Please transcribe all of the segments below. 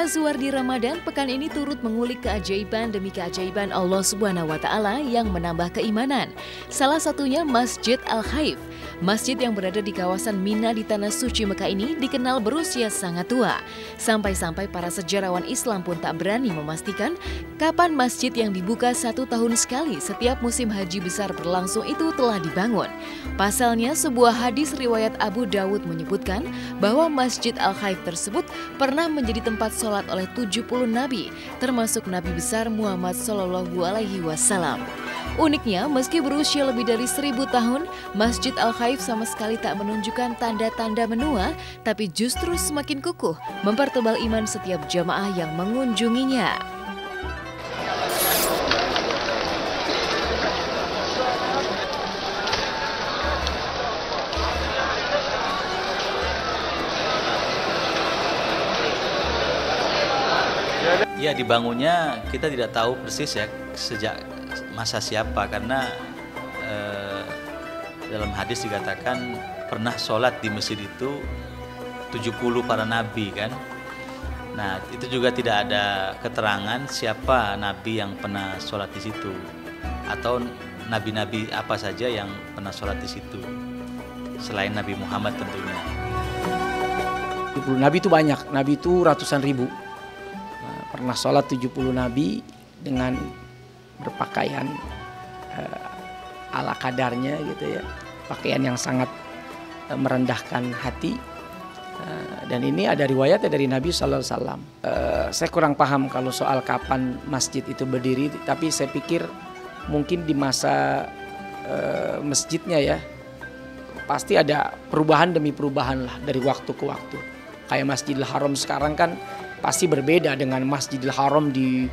Pasca Zuardi Ramadan, pekan ini turut mengulik keajaiban demi keajaiban Allah Subhanahu wa Ta'ala yang menambah keimanan. Salah satunya Masjid Al-Khaif. Masjid yang berada di kawasan Mina di Tanah Suci Mekah ini dikenal berusia sangat tua. Sampai-sampai para sejarawan Islam pun tak berani memastikan kapan masjid yang dibuka 1 tahun sekali setiap musim haji besar berlangsung itu telah dibangun. Pasalnya, sebuah hadis riwayat Abu Dawud menyebutkan bahwa Masjid Al-Khaif tersebut pernah menjadi tempat sholat oleh 70 nabi, termasuk Nabi besar Muhammad SAW. Uniknya, meski berusia lebih dari 1000 tahun, Masjid Al-Khaif sama sekali tak menunjukkan tanda-tanda menua, tapi justru semakin kukuh mempertebal iman setiap jamaah yang mengunjunginya. Ya, dibangunnya kita tidak tahu persis ya sejak masa siapa, karena dalam hadis dikatakan pernah sholat di masjid itu 70 para nabi kan. Nah, itu juga tidak ada keterangan siapa nabi yang pernah sholat di situ atau nabi-nabi apa saja yang pernah sholat di situ selain Nabi Muhammad tentunya. Nabi itu banyak, nabi itu ratusan ribu. Pernah sholat 70 nabi dengan berpakaian ala kadarnya gitu ya, pakaian yang sangat merendahkan hati, dan ini ada riwayatnya dari Nabi Sallallahu Alaihi Wasallam. Saya kurang paham kalau soal kapan masjid itu berdiri, tapi saya pikir mungkin di masa masjidnya ya pasti ada perubahan demi perubahan lah dari waktu ke waktu. Kayak Masjidil Haram sekarang kan pasti berbeda dengan Masjidil Haram di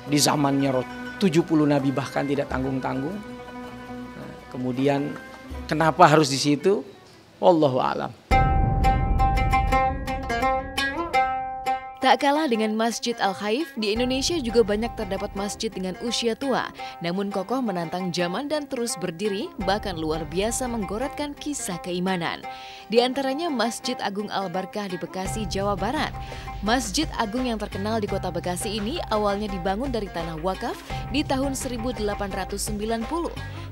zamannya 70 nabi bahkan tidak tanggung-tanggung. Nah, kemudian kenapa harus di situ? Wallahu a'lam. Tak kalah dengan Masjid Al-Khaif, di Indonesia juga banyak terdapat masjid dengan usia tua, namun kokoh menantang zaman dan terus berdiri, bahkan luar biasa menggoretkan kisah keimanan. Di antaranya Masjid Agung Al-Barkah di Bekasi, Jawa Barat. Masjid Agung yang terkenal di kota Bekasi ini awalnya dibangun dari tanah wakaf di tahun 1890.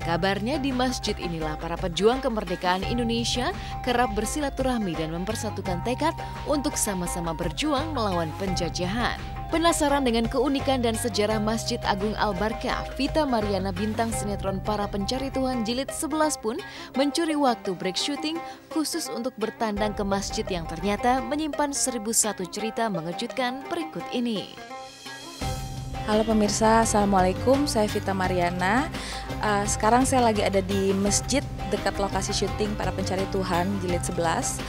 Kabarnya di masjid inilah para pejuang kemerdekaan Indonesia kerap bersilaturahmi dan mempersatukan tekad untuk sama-sama berjuang melawan penjajahan. Penasaran dengan keunikan dan sejarah Masjid Agung Al-Barkah, Vita Mariana bintang sinetron Para Pencari Tuhan Jilid 11 pun mencuri waktu break syuting khusus untuk bertandang ke masjid yang ternyata menyimpan 1001 cerita mengejutkan berikut ini. Halo pemirsa, Assalamualaikum, saya Vita Mariana. Sekarang saya lagi ada di masjid dekat lokasi syuting Para Pencari Tuhan Jilid 11.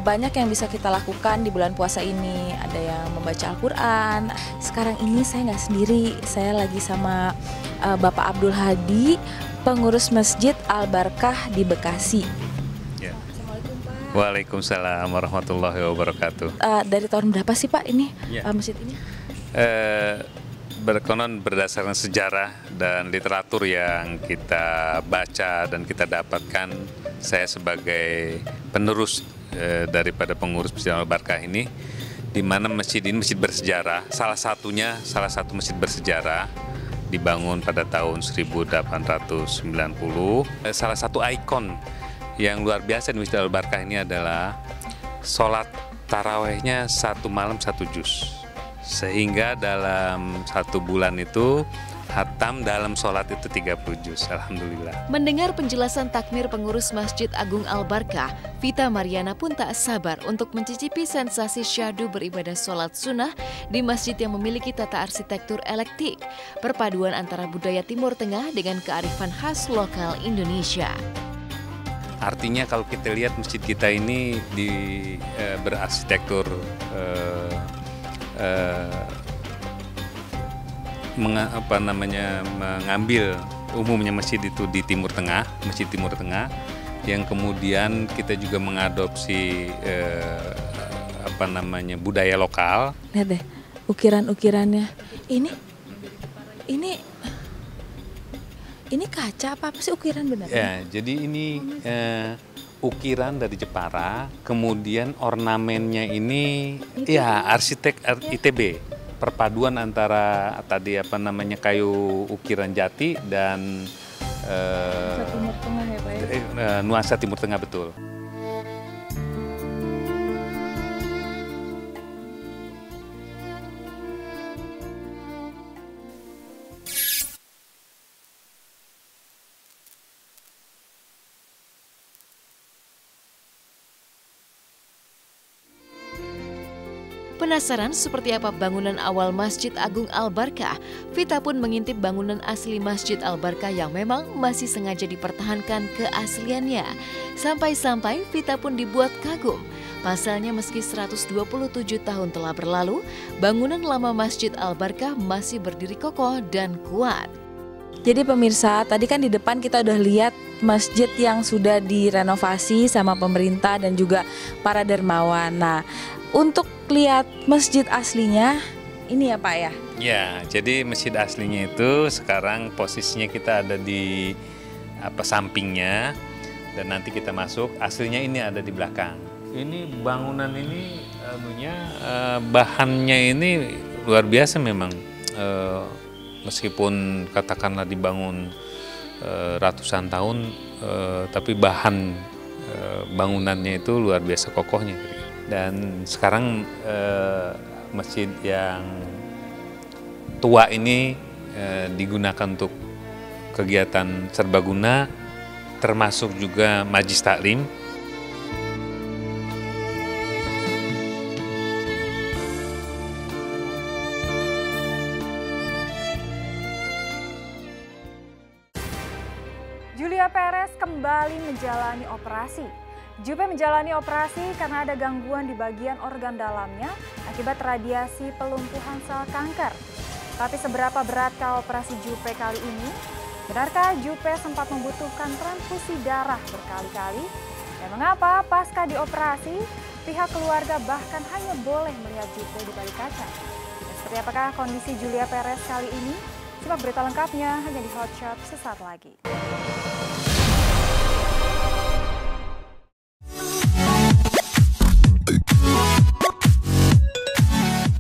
Banyak yang bisa kita lakukan di bulan puasa ini. Ada yang membaca Al-Quran. Sekarang ini saya nggak sendiri, saya lagi sama Bapak Abdul Hadi, pengurus Masjid Al-Barkah di Bekasi. Ya. Assalamualaikum Pak. Waalaikumsalam warahmatullahi wabarakatuh. Dari tahun berapa sih Pak ini masjid ini? Berkonon berdasarkan sejarah dan literatur yang kita baca dan kita dapatkan, saya sebagai penerus daripada pengurus Masjid Al-Barkah ini, di mana masjid ini masjid bersejarah, salah satu masjid bersejarah dibangun pada tahun 1890. Salah satu ikon yang luar biasa di Masjid Al-Barkah ini adalah sholat tarawehnya 1 malam 1 juz. Sehingga dalam 1 bulan itu hatam dalam sholat itu 30 juz. Alhamdulillah. Mendengar penjelasan takmir pengurus Masjid Agung Al-Barkah, Vita Mariana pun tak sabar untuk mencicipi sensasi syahdu beribadah sholat sunnah di masjid yang memiliki tata arsitektur eklektik, perpaduan antara budaya Timur Tengah dengan kearifan khas lokal Indonesia. Artinya kalau kita lihat masjid kita ini berarsitektur mengambil umumnya masjid itu di Timur Tengah, masjid Timur Tengah, yang kemudian kita juga mengadopsi budaya lokal. Lihat deh ukiran-ukirannya. Ini kaca apa sih ukiran benar? Ya, jadi ini ukiran dari Jepara, kemudian ornamennya ini ya arsitek ITB. Perpaduan antara tadi kayu ukiran jati dan Timur Tengah ya Pak ya? nuansa Timur Tengah, betul. Penasaran seperti apa bangunan awal Masjid Agung Al-Barkah? Vita pun mengintip bangunan asli Masjid Al-Barkah yang memang masih sengaja dipertahankan keasliannya. Sampai-sampai Vita pun dibuat kagum. Pasalnya meski 127 tahun telah berlalu, bangunan lama Masjid Al-Barkah masih berdiri kokoh dan kuat. Jadi pemirsa, tadi kan di depan kita udah lihat masjid yang sudah direnovasi sama pemerintah dan juga para dermawan. Nah, untuk lihat masjid aslinya, ini ya Pak ya? Ya, jadi masjid aslinya itu sekarang posisinya kita ada di sampingnya, dan nanti kita masuk. Aslinya ini ada di belakang. Ini bangunan ini bahannya ini luar biasa memang. Meskipun katakanlah dibangun ratusan tahun, tapi bahan bangunannya itu luar biasa kokohnya. Dan sekarang masjid yang tua ini digunakan untuk kegiatan serbaguna, termasuk juga majlis taklim. Julia Perez kembali menjalani operasi. Jupe menjalani operasi karena ada gangguan di bagian organ dalamnya akibat radiasi pelumpuhan sel kanker. Tapi seberapa beratkah operasi Jupe kali ini? Benarkah Jupe sempat membutuhkan transfusi darah berkali-kali? Dan mengapa pasca dioperasi, pihak keluarga bahkan hanya boleh melihat Jupe di balik kaca? Dan seperti apakah kondisi Julia Perez kali ini? Simak berita lengkapnya hanya di Hot Shot sesaat lagi.